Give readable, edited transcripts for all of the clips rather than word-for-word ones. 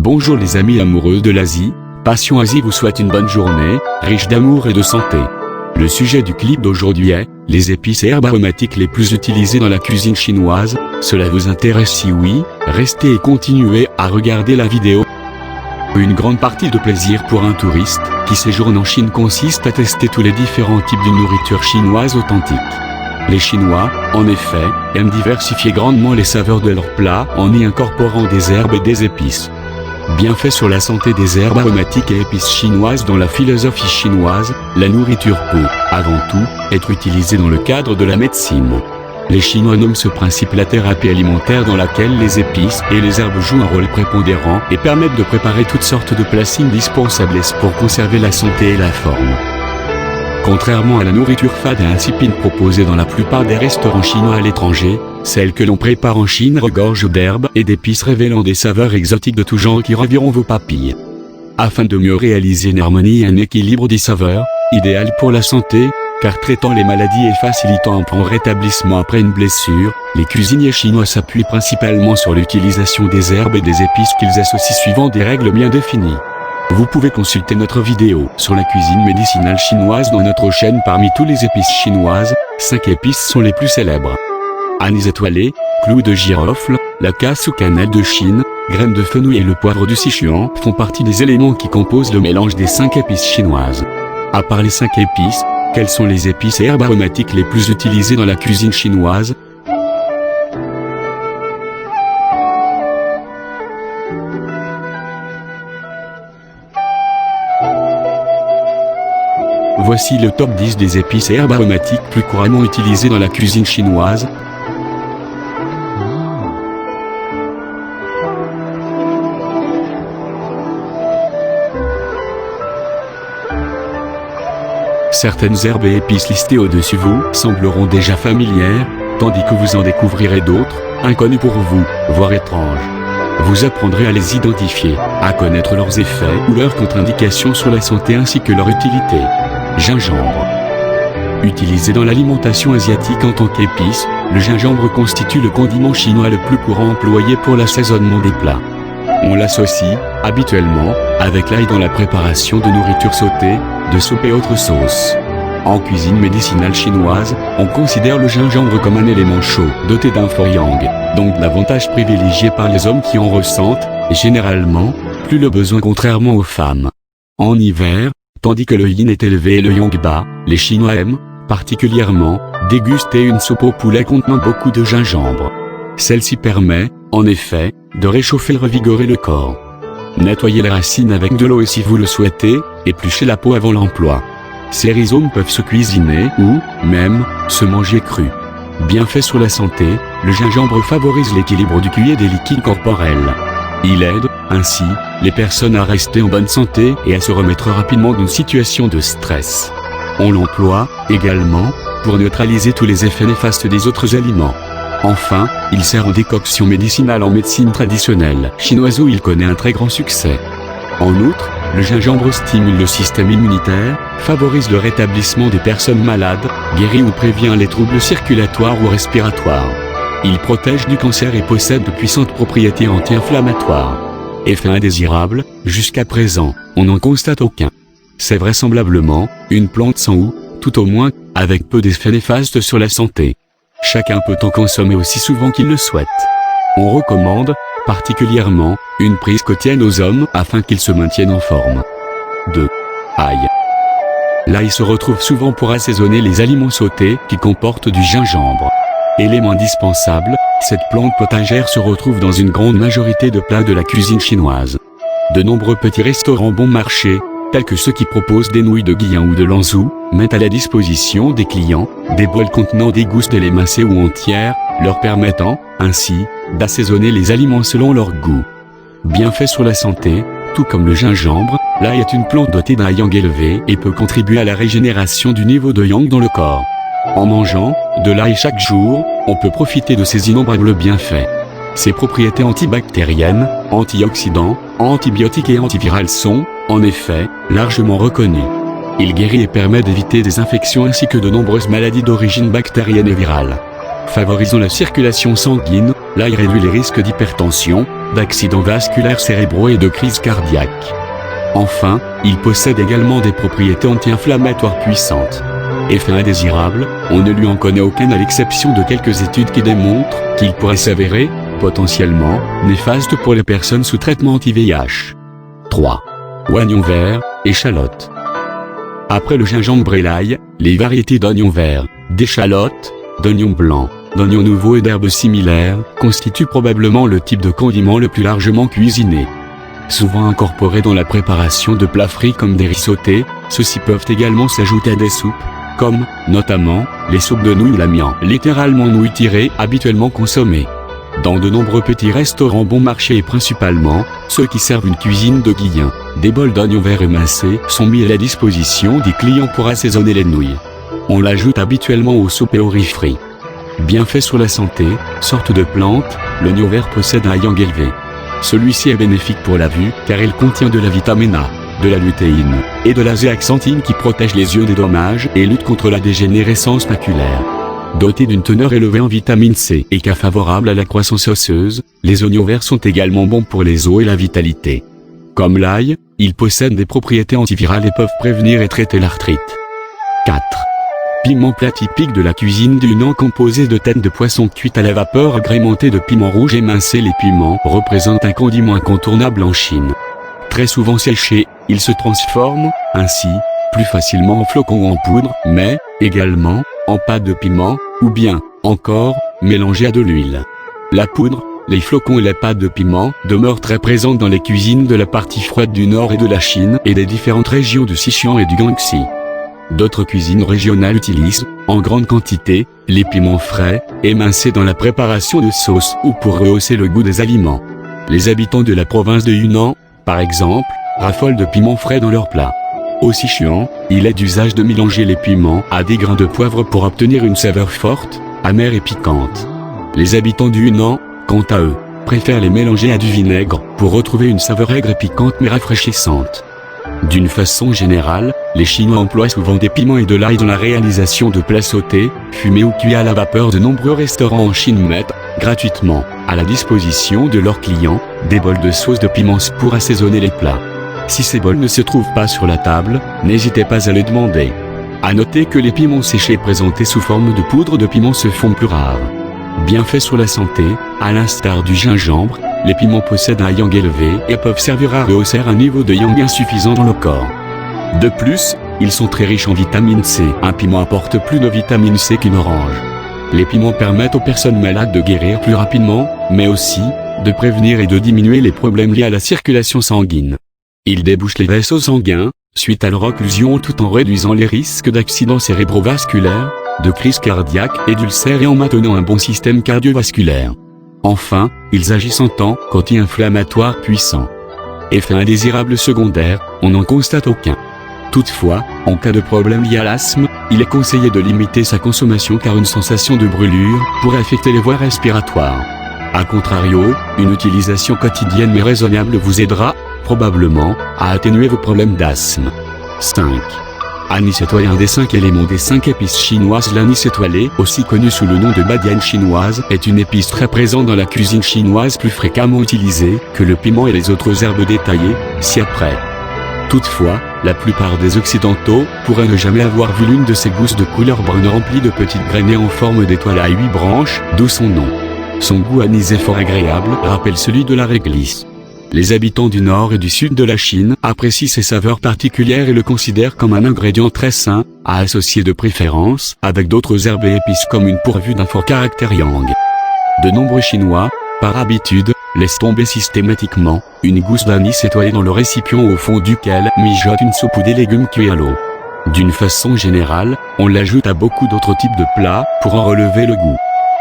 Bonjour les amis amoureux de l'Asie, Passion Asie vous souhaite une bonne journée, riche d'amour et de santé. Le sujet du clip d'aujourd'hui est, les épices et herbes aromatiques les plus utilisées dans la cuisine chinoise. Cela vous intéresse? Si oui, restez et continuez à regarder la vidéo. Une grande partie de plaisir pour un touriste, qui séjourne en Chine consiste à tester tous les différents types de nourriture chinoise authentique. Les Chinois, en effet, aiment diversifier grandement les saveurs de leurs plats en y incorporant des herbes et des épices. Bienfaits sur la santé des herbes aromatiques et épices chinoises. Dans la philosophie chinoise, la nourriture peut, avant tout, être utilisée dans le cadre de la médecine. Les Chinois nomment ce principe la thérapie alimentaire, dans laquelle les épices et les herbes jouent un rôle prépondérant et permettent de préparer toutes sortes de plats indispensables pour conserver la santé et la forme. Contrairement à la nourriture fade et insipide proposée dans la plupart des restaurants chinois à l'étranger, celle que l'on prépare en Chine regorge d'herbes et d'épices révélant des saveurs exotiques de tout genre qui raviront vos papilles. Afin de mieux réaliser une harmonie et un équilibre des saveurs, idéal pour la santé, car traitant les maladies et facilitant un prompt rétablissement après une blessure, les cuisiniers chinois s'appuient principalement sur l'utilisation des herbes et des épices qu'ils associent suivant des règles bien définies. Vous pouvez consulter notre vidéo sur la cuisine médicinale chinoise dans notre chaîne. Parmi tous les épices chinoises, 5 épices sont les plus célèbres. Anis étoilé, clou de girofle, la casse ou cannelle de Chine, graines de fenouil et le poivre du Sichuan font partie des éléments qui composent le mélange des 5 épices chinoises. À part les 5 épices, quelles sont les épices et herbes aromatiques les plus utilisées dans la cuisine chinoise? Voici le top 10 des épices et herbes aromatiques plus couramment utilisées dans la cuisine chinoise. Certaines herbes et épices listées au-dessus vous sembleront déjà familières, tandis que vous en découvrirez d'autres, inconnues pour vous, voire étranges. Vous apprendrez à les identifier, à connaître leurs effets ou leurs contre-indications sur la santé ainsi que leur utilité. Gingembre. Utilisé dans l'alimentation asiatique en tant qu'épice, le gingembre constitue le condiment chinois le plus courant employé pour l'assaisonnement des plats. On l'associe, habituellement, avec l'ail dans la préparation de nourriture sautée, de soupe et autres sauces. En cuisine médicinale chinoise, on considère le gingembre comme un élément chaud, doté d'un fort yang, donc davantage privilégié par les hommes qui en ressentent, et généralement, plus le besoin contrairement aux femmes. En hiver, tandis que le yin est élevé et le yang bas, les Chinois aiment, particulièrement, déguster une soupe au poulet contenant beaucoup de gingembre. Celle-ci permet, en effet, de réchauffer et revigorer le corps. Nettoyez les racines avec de l'eau et si vous le souhaitez, épluchez la peau avant l'emploi. Ces rhizomes peuvent se cuisiner ou, même, se manger cru. Bienfait sur la santé, le gingembre favorise l'équilibre du QI et des liquides corporels. Il aide, ainsi, les personnes à rester en bonne santé et à se remettre rapidement d'une situation de stress. On l'emploie, également, pour neutraliser tous les effets néfastes des autres aliments. Enfin, il sert en décoction médicinale en médecine traditionnelle chinoise où il connaît un très grand succès. En outre, le gingembre stimule le système immunitaire, favorise le rétablissement des personnes malades, guérit ou prévient les troubles circulatoires ou respiratoires. Il protège du cancer et possède de puissantes propriétés anti-inflammatoires. Effet indésirable, jusqu'à présent, on n'en constate aucun. C'est vraisemblablement une plante sans ou, tout au moins, avec peu d'effets néfastes sur la santé. Chacun peut en consommer aussi souvent qu'il le souhaite. On recommande, particulièrement, une prise quotidienne aux hommes afin qu'ils se maintiennent en forme. 2. Ail. L'ail se retrouve souvent pour assaisonner les aliments sautés qui comportent du gingembre. Élément indispensable, cette plante potagère se retrouve dans une grande majorité de plats de la cuisine chinoise. De nombreux petits restaurants bon marché, tels que ceux qui proposent des nouilles de guillemot ou de lanzhou, mettent à la disposition des clients des bols contenant des gousses de lait émincées ou entières, leur permettant, ainsi, d'assaisonner les aliments selon leur goût. Bienfait sur la santé, tout comme le gingembre, l'ail est une plante dotée d'un yang élevé et peut contribuer à la régénération du niveau de yang dans le corps. En mangeant de l'ail chaque jour, on peut profiter de ses innombrables bienfaits. Ses propriétés antibactériennes, antioxydants, antibiotiques et antivirales sont, en effet, largement reconnues. Il guérit et permet d'éviter des infections ainsi que de nombreuses maladies d'origine bactérienne et virale. Favorisant la circulation sanguine, l'ail réduit les risques d'hypertension, d'accidents vasculaires cérébraux et de crise cardiaque. Enfin, il possède également des propriétés anti-inflammatoires puissantes. Effet indésirable, on ne lui en connaît aucun à l'exception de quelques études qui démontrent qu'il pourrait s'avérer, potentiellement, néfaste pour les personnes sous traitement anti-VIH. 3. Oignon vert, échalote. Après le gingembre et l'ail, les variétés d'oignons verts, d'échalotes, d'oignons blancs, d'oignons nouveaux et d'herbes similaires constituent probablement le type de condiment le plus largement cuisiné. Souvent incorporés dans la préparation de plats frits comme des riz sautés, ceux-ci peuvent également s'ajouter à des soupes, comme, notamment, les soupes de nouilles ou l'amiant, littéralement nouilles tirées, habituellement consommées. Dans de nombreux petits restaurants bon marché et principalement, ceux qui servent une cuisine de Guillain, des bols d'oignons verts émincés sont mis à la disposition des clients pour assaisonner les nouilles. On l'ajoute habituellement aux soupes et aux riz frits. Bienfait sur la santé, sorte de plante, l'oignon vert possède un yang élevé. Celui-ci est bénéfique pour la vue car il contient de la vitamine A, de la lutéine et de la zéaxanthine qui protègent les yeux des dommages et lutte contre la dégénérescence maculaire. Doté d'une teneur élevée en vitamine C et cas favorable à la croissance osseuse, les oignons verts sont également bons pour les os et la vitalité. Comme l'ail, ils possèdent des propriétés antivirales et peuvent prévenir et traiter l'arthrite. 4. Piment plat typique de la cuisine du Yunnan composé de têtes de poisson cuites à la vapeur agrémentées de piment rouge émincé. Les piments représentent un condiment incontournable en Chine. Très souvent séchés, ils se transforment, ainsi, plus facilement en flocons ou en poudre, mais, également, en pâte de piment, ou bien, encore, mélangés à de l'huile. La poudre, les flocons et la pâte de piment demeurent très présentes dans les cuisines de la partie froide du nord et de la Chine et des différentes régions du Sichuan et du Guangxi. D'autres cuisines régionales utilisent, en grande quantité, les piments frais, émincés dans la préparation de sauces ou pour rehausser le goût des aliments. Les habitants de la province de Yunnan, par exemple, raffolent de piments frais dans leurs plats. Au Sichuan, il est d'usage de mélanger les piments à des grains de poivre pour obtenir une saveur forte, amère et piquante. Les habitants du Yunnan, quant à eux, préfèrent les mélanger à du vinaigre pour retrouver une saveur aigre et piquante mais rafraîchissante. D'une façon générale, les Chinois emploient souvent des piments et de l'ail dans la réalisation de plats sautés, fumés ou cuits à la vapeur. De nombreux restaurants en Chine mettent, gratuitement, à la disposition de leurs clients, des bols de sauce de piments pour assaisonner les plats. Si ces bols ne se trouvent pas sur la table, n'hésitez pas à les demander. À noter que les piments séchés présentés sous forme de poudre de piment se font plus rares. Bienfaits sur la santé, à l'instar du gingembre, les piments possèdent un yang élevé et peuvent servir à rehausser un niveau de yang insuffisant dans le corps. De plus, ils sont très riches en vitamine C. Un piment apporte plus de vitamine C qu'une orange. Les piments permettent aux personnes malades de guérir plus rapidement, mais aussi, de prévenir et de diminuer les problèmes liés à la circulation sanguine. Ils débouchent les vaisseaux sanguins, suite à leur occlusion tout en réduisant les risques d'accidents cérébrovasculaires, de crise cardiaque et d'ulcères et en maintenant un bon système cardiovasculaire. Enfin, ils agissent en tant qu'anti-inflammatoires puissants. Effet indésirable secondaire, on n'en constate aucun. Toutefois, en cas de problème lié à l'asthme, il est conseillé de limiter sa consommation car une sensation de brûlure pourrait affecter les voies respiratoires. A contrario, une utilisation quotidienne mais raisonnable vous aidera, probablement, à atténuer vos problèmes d'asthme. 5. Anis étoilé, un des 5 éléments des 5 épices chinoises. L'anis étoilé, aussi connu sous le nom de badiane chinoise, est une épice très présente dans la cuisine chinoise, plus fréquemment utilisée que le piment et les autres herbes détaillées ci-après. Toutefois, la plupart des Occidentaux pourraient ne jamais avoir vu l'une de ces gousses de couleur brune remplies de petites grainées en forme d'étoile à 8 branches, d'où son nom. Son goût anisé fort agréable rappelle celui de la réglisse. Les habitants du nord et du sud de la Chine apprécient ses saveurs particulières et le considèrent comme un ingrédient très sain, à associer de préférence avec d'autres herbes et épices comme une pourvue d'un fort caractère yang. De nombreux Chinois, par habitude, laissent tomber systématiquement une gousse d'anis étoilée dans le récipient au fond duquel mijote une soupe ou des légumes cuits à l'eau. D'une façon générale, on l'ajoute à beaucoup d'autres types de plats pour en relever le goût.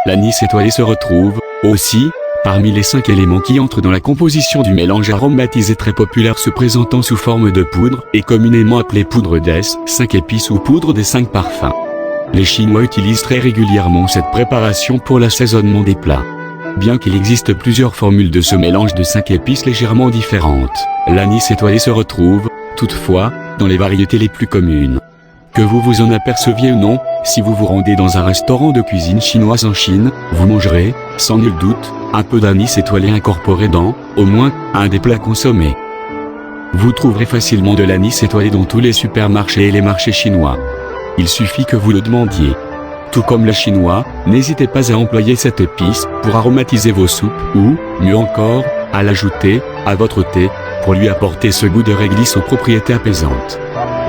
L'anis étoilé se retrouve, aussi, parmi les 5 éléments qui entrent dans la composition du mélange aromatisé très populaire se présentant sous forme de poudre et communément appelée poudre des 5 épices ou poudre des 5 parfums. Les Chinois utilisent très régulièrement cette préparation pour l'assaisonnement des plats. Bien qu'il existe plusieurs formules de ce mélange de 5 épices légèrement différentes, l'anis étoilé se retrouve, toutefois, dans les variétés les plus communes. Que vous vous en aperceviez ou non, si vous vous rendez dans un restaurant de cuisine chinoise en Chine, vous mangerez, sans nul doute, un peu d'anis étoilé incorporé dans, au moins, un des plats consommés. Vous trouverez facilement de l'anis étoilé dans tous les supermarchés et les marchés chinois. Il suffit que vous le demandiez. Tout comme les Chinois, n'hésitez pas à employer cette épice pour aromatiser vos soupes ou, mieux encore, à l'ajouter à votre thé pour lui apporter ce goût de réglisse aux propriétés apaisantes.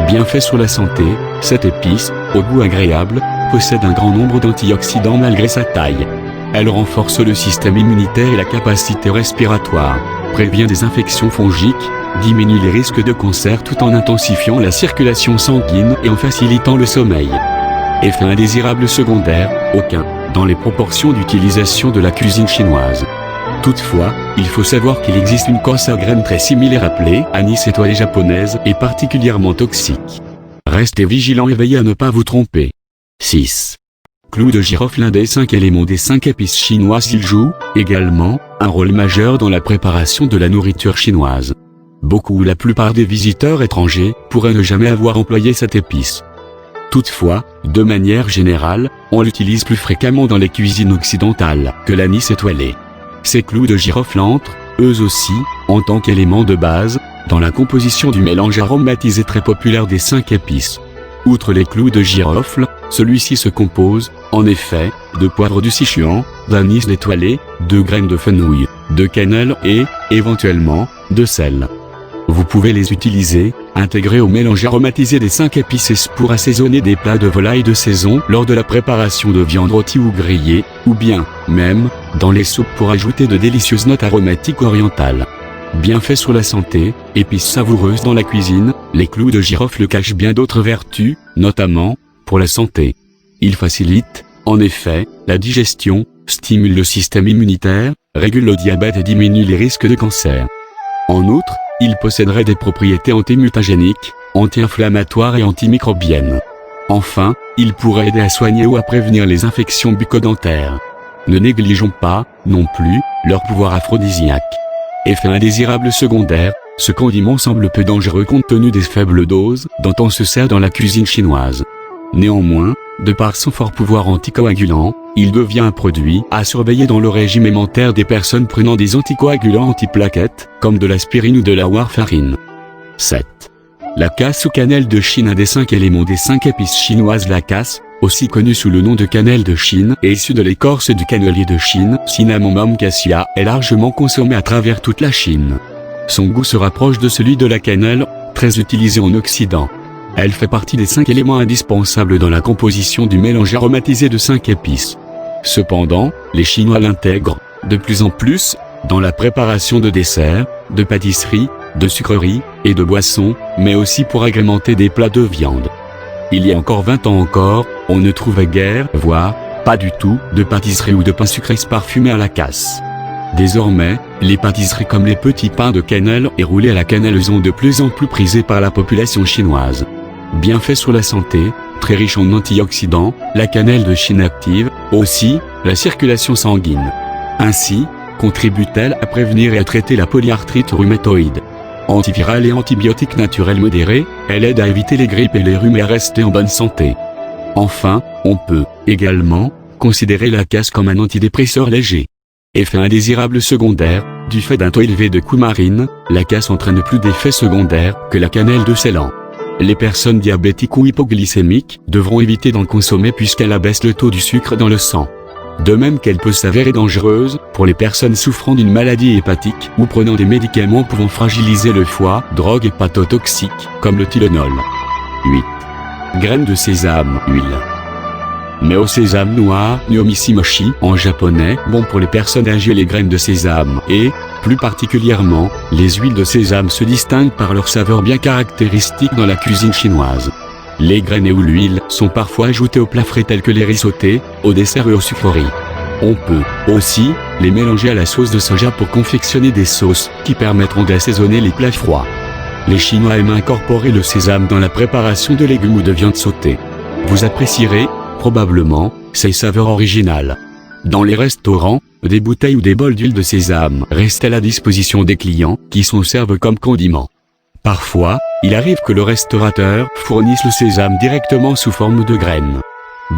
Bien fait sur la santé, cette épice, au goût agréable, possède un grand nombre d'antioxydants malgré sa taille. Elle renforce le système immunitaire et la capacité respiratoire, prévient des infections fongiques, diminue les risques de cancer tout en intensifiant la circulation sanguine et en facilitant le sommeil. Effet indésirable secondaire, aucun, dans les proportions d'utilisation de la cuisine chinoise. Toutefois, il faut savoir qu'il existe une cosse à graines très similaire appelée anis étoilé japonaise et particulièrement toxique. Restez vigilants et veillez à ne pas vous tromper. 6. Clou de girofle, l'un des 5 éléments des 5 épices chinoises. Il joue, également, un rôle majeur dans la préparation de la nourriture chinoise. Beaucoup ou la plupart des visiteurs étrangers pourraient ne jamais avoir employé cette épice. Toutefois, de manière générale, on l'utilise plus fréquemment dans les cuisines occidentales que l'anis étoilé. Ces clous de girofle entrent, eux aussi, en tant qu'élément de base, dans la composition du mélange aromatisé très populaire des 5 épices. Outre les clous de girofle, celui-ci se compose, en effet, de poivre du Sichuan, d'anis étoilé, de graines de fenouil, de cannelle et, éventuellement, de sel. Vous pouvez les utiliser, intégrés au mélange aromatisé des 5 épices pour assaisonner des plats de volaille de saison lors de la préparation de viande rôtie ou grillée, ou bien, même, dans les soupes pour ajouter de délicieuses notes aromatiques orientales. Bien fait sur la santé, épices savoureuses dans la cuisine, les clous de girofle cachent bien d'autres vertus, notamment, pour la santé. Ils facilitent, en effet, la digestion, stimulent le système immunitaire, régulent le diabète et diminuent les risques de cancer. En outre, il posséderait des propriétés antimutagéniques, anti-inflammatoires et antimicrobiennes. Enfin, il pourrait aider à soigner ou à prévenir les infections bucco-dentaires. Ne négligeons pas, non plus, leur pouvoir aphrodisiaque. Effet indésirable secondaire, ce condiment semble peu dangereux compte tenu des faibles doses dont on se sert dans la cuisine chinoise. Néanmoins, de par son fort pouvoir anticoagulant, il devient un produit à surveiller dans le régime alimentaire des personnes prenant des anticoagulants antiplaquettes, comme de l'aspirine ou de la warfarine. 7. La casse ou cannelle de Chine, un des 5 éléments des 5 épices chinoises. La casse, aussi connue sous le nom de cannelle de Chine, est issue de l'écorce du cannelier de Chine, Cinnamomum cassia, est largement consommée à travers toute la Chine. Son goût se rapproche de celui de la cannelle, très utilisée en Occident. Elle fait partie des 5 éléments indispensables dans la composition du mélange aromatisé de 5 épices. Cependant, les Chinois l'intègrent, de plus en plus, dans la préparation de desserts, de pâtisseries, de sucreries, et de boissons, mais aussi pour agrémenter des plats de viande. Il y a encore 20 ans encore, on ne trouvait guère, voire, pas du tout, de pâtisserie ou de pain sucré parfumé à la casse. Désormais, les pâtisseries comme les petits pains de cannelle et roulés à la cannelle sont de plus en plus prisées par la population chinoise. Bien fait sur la santé, très riche en antioxydants, la cannelle de Chine active, aussi, la circulation sanguine. Ainsi, contribue-t-elle à prévenir et à traiter la polyarthrite rhumatoïde. Antivirale et antibiotique naturel modéré, elle aide à éviter les grippes et les rhumes et à rester en bonne santé. Enfin, on peut, également, considérer la casse comme un antidépresseur léger. Effet indésirable secondaire, du fait d'un taux élevé de coumarine, la casse entraîne plus d'effets secondaires que la cannelle de Ceylan. Les personnes diabétiques ou hypoglycémiques devront éviter d'en consommer puisqu'elle abaisse le taux du sucre dans le sang. De même qu'elle peut s'avérer dangereuse pour les personnes souffrant d'une maladie hépatique ou prenant des médicaments pouvant fragiliser le foie, drogue hépatotoxique, comme le Tylenol. 8. Graines de sésame, huile. Meo sésame noir, Nyomissimochi en japonais, bon pour les personnes âgées. Les graines de sésame et, plus particulièrement, les huiles de sésame se distinguent par leur saveur bien caractéristique dans la cuisine chinoise. Les graines et ou l'huile sont parfois ajoutées aux plats frais tels que les riz sautés, aux desserts et aux sucreries. On peut aussi les mélanger à la sauce de soja pour confectionner des sauces qui permettront d'assaisonner les plats froids. Les Chinois aiment incorporer le sésame dans la préparation de légumes ou de viande sautée. Vous apprécierez, probablement, ses saveurs originales. Dans les restaurants, des bouteilles ou des bols d'huile de sésame restent à la disposition des clients qui s'en servent comme condiment. Parfois, il arrive que le restaurateur fournisse le sésame directement sous forme de graines.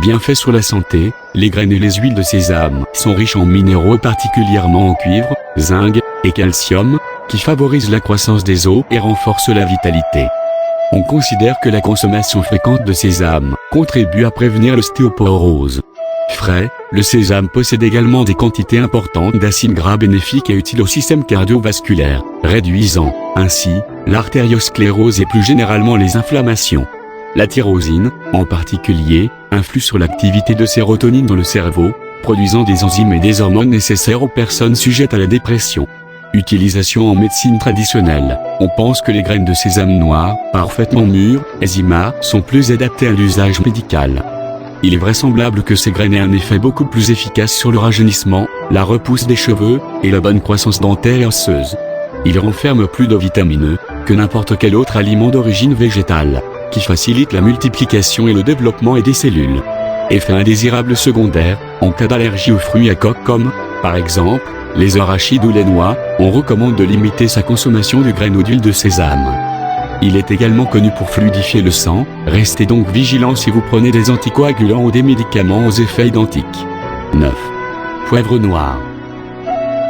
Bienfaits sur la santé, les graines et les huiles de sésame sont riches en minéraux, particulièrement en cuivre, zinc et calcium, qui favorisent la croissance des os et renforcent la vitalité. On considère que la consommation fréquente de sésame contribue à prévenir l'ostéoporose. Frais, le sésame possède également des quantités importantes d'acides gras bénéfiques et utiles au système cardiovasculaire, réduisant ainsi l'artériosclérose et plus généralement les inflammations. La tyrosine, en particulier, influe sur l'activité de sérotonine dans le cerveau, produisant des enzymes et des hormones nécessaires aux personnes sujettes à la dépression. Utilisation en médecine traditionnelle. On pense que les graines de sésame noir, parfaitement mûres, eczéma, sont plus adaptées à l'usage médical. Il est vraisemblable que ces graines aient un effet beaucoup plus efficace sur le rajeunissement, la repousse des cheveux, et la bonne croissance dentaire et osseuse. Il renferme plus de vitamines que n'importe quel autre aliment d'origine végétale, qui facilite la multiplication et le développement des cellules. Effet indésirable secondaire, en cas d'allergie aux fruits à coque comme, par exemple, les arachides ou les noix, on recommande de limiter sa consommation de graines ou d'huile de sésame. Il est également connu pour fluidifier le sang, restez donc vigilant si vous prenez des anticoagulants ou des médicaments aux effets identiques. 9. Poivre noir.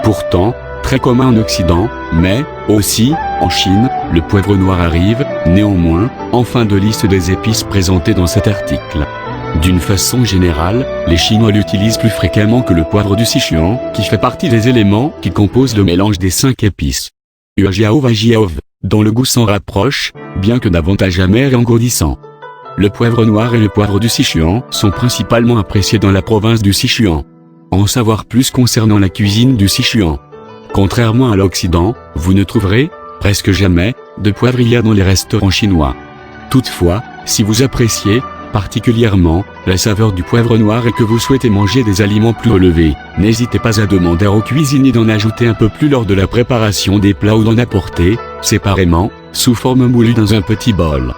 Pourtant, très commun en Occident, mais, aussi, en Chine, le poivre noir arrive, néanmoins, en fin de liste des épices présentées dans cet article. D'une façon générale, les Chinois l'utilisent plus fréquemment que le poivre du Sichuan, qui fait partie des éléments qui composent le mélange des 5 épices. Uajiao Vajiaov, dont le goût s'en rapproche, bien que davantage amer et engourdissant. Le poivre noir et le poivre du Sichuan sont principalement appréciés dans la province du Sichuan. En savoir plus concernant la cuisine du Sichuan. Contrairement à l'Occident, vous ne trouverez, presque jamais, de poivrière dans les restaurants chinois. Toutefois, si vous appréciez, particulièrement, la saveur du poivre noir et que vous souhaitez manger des aliments plus relevés, n'hésitez pas à demander au cuisinier d'en ajouter un peu plus lors de la préparation des plats ou d'en apporter, séparément, sous forme moulue dans un petit bol.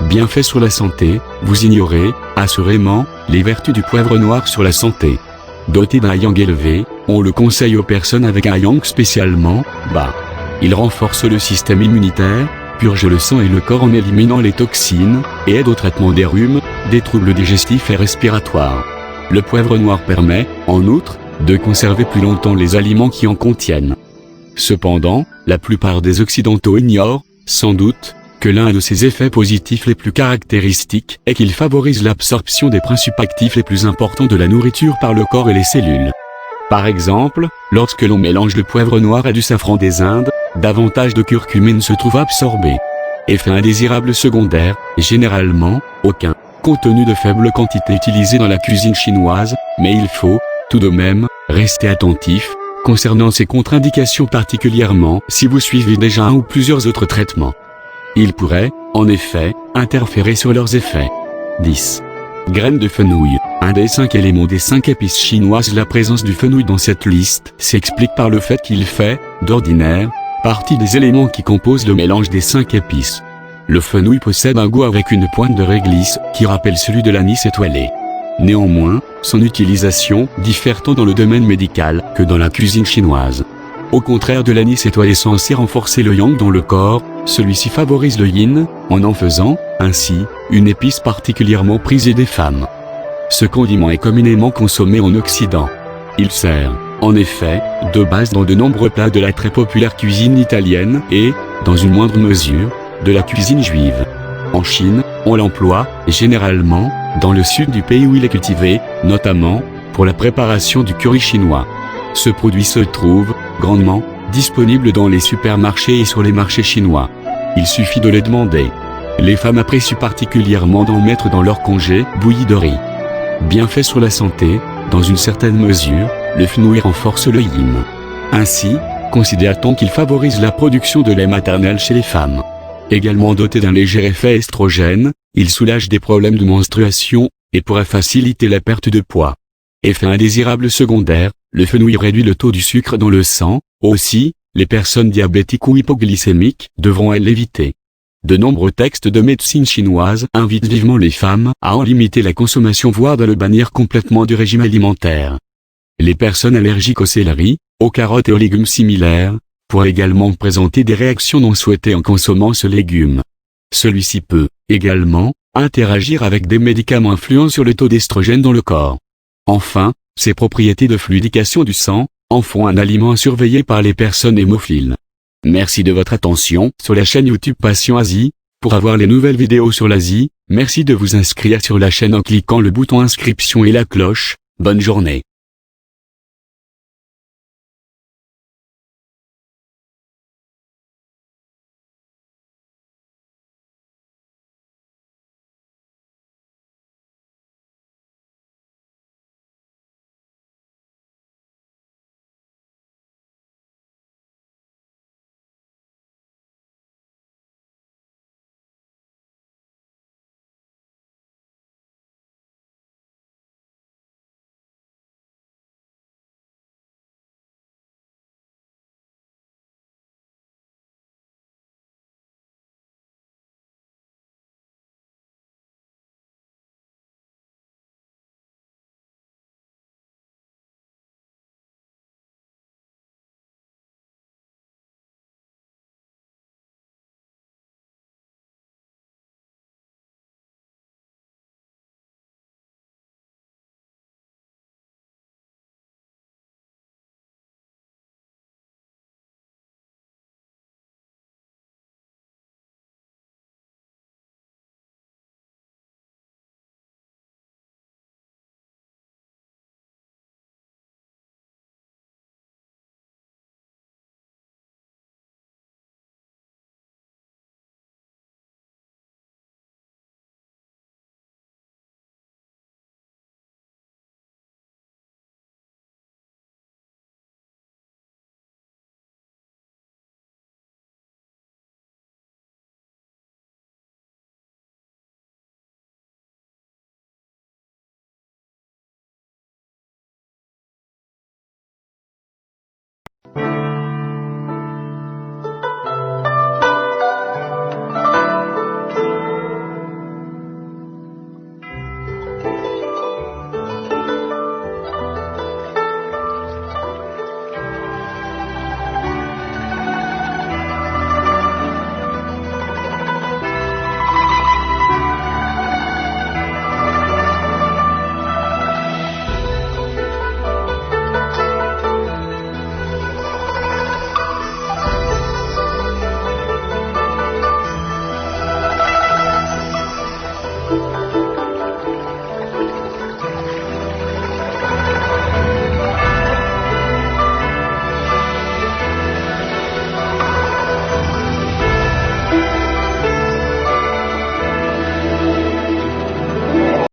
Bienfaits sur la santé, vous ignorez, assurément, les vertus du poivre noir sur la santé. Doté d'un yang élevé, on le conseille aux personnes avec un yang spécialement bas. Il renforce le système immunitaire, purge le sang et le corps en éliminant les toxines, et aide au traitement des rhumes, des troubles digestifs et respiratoires. Le poivre noir permet, en outre, de conserver plus longtemps les aliments qui en contiennent. Cependant, la plupart des Occidentaux ignorent, sans doute, que l'un de ses effets positifs les plus caractéristiques est qu'il favorise l'absorption des principes actifs les plus importants de la nourriture par le corps et les cellules. Par exemple, lorsque l'on mélange le poivre noir à du safran des Indes, davantage de curcumine se trouve absorbé. Effet indésirable secondaire, généralement, aucun, compte tenu de faibles quantités utilisées dans la cuisine chinoise, mais il faut, tout de même, rester attentif, concernant ces contre-indications particulièrement si vous suivez déjà un ou plusieurs autres traitements. Ils pourraient, en effet, interférer sur leurs effets. 10. Graines de fenouil, un des 5 éléments des 5 épices chinoises. La présence du fenouil dans cette liste s'explique par le fait qu'il fait, d'ordinaire, partie des éléments qui composent le mélange des 5 épices. Le fenouil possède un goût avec une pointe de réglisse qui rappelle celui de l'anis étoilé. Néanmoins, son utilisation diffère tant dans le domaine médical que dans la cuisine chinoise. Au contraire de l'anis étoilé censé renforcer le yang dans le corps, celui-ci favorise le yin, en faisant, ainsi, une épice particulièrement prisée des femmes. Ce condiment est communément consommé en Occident. Il sert, en effet, de base dans de nombreux plats de la très populaire cuisine italienne et, dans une moindre mesure, de la cuisine juive. En Chine, on l'emploie, généralement, dans le sud du pays où il est cultivé, notamment, pour la préparation du curry chinois. Ce produit se trouve, grandement, disponible dans les supermarchés et sur les marchés chinois. Il suffit de les demander. Les femmes apprécient particulièrement d'en mettre dans leur congé bouilli de riz. Bienfaits sur la santé, dans une certaine mesure, le fenouil renforce le yin. Ainsi, considère-t-on qu'il favorise la production de lait maternel chez les femmes. Également doté d'un léger effet estrogène, il soulage des problèmes de menstruation, et pourrait faciliter la perte de poids. Effet indésirable secondaire, le fenouil réduit le taux du sucre dans le sang, aussi, les personnes diabétiques ou hypoglycémiques devront l'éviter. De nombreux textes de médecine chinoise invitent vivement les femmes à en limiter la consommation voire de le bannir complètement du régime alimentaire. Les personnes allergiques au céleri, aux carottes et aux légumes similaires, pourrait également présenter des réactions non souhaitées en consommant ce légume. Celui-ci peut, également, interagir avec des médicaments influents sur le taux d'estrogène dans le corps. Enfin, ses propriétés de fluidification du sang en font un aliment à surveiller par les personnes hémophiles. Merci de votre attention sur la chaîne YouTube Passion Asie. Pour avoir les nouvelles vidéos sur l'Asie, merci de vous inscrire sur la chaîne en cliquant le bouton inscription et la cloche. Bonne journée.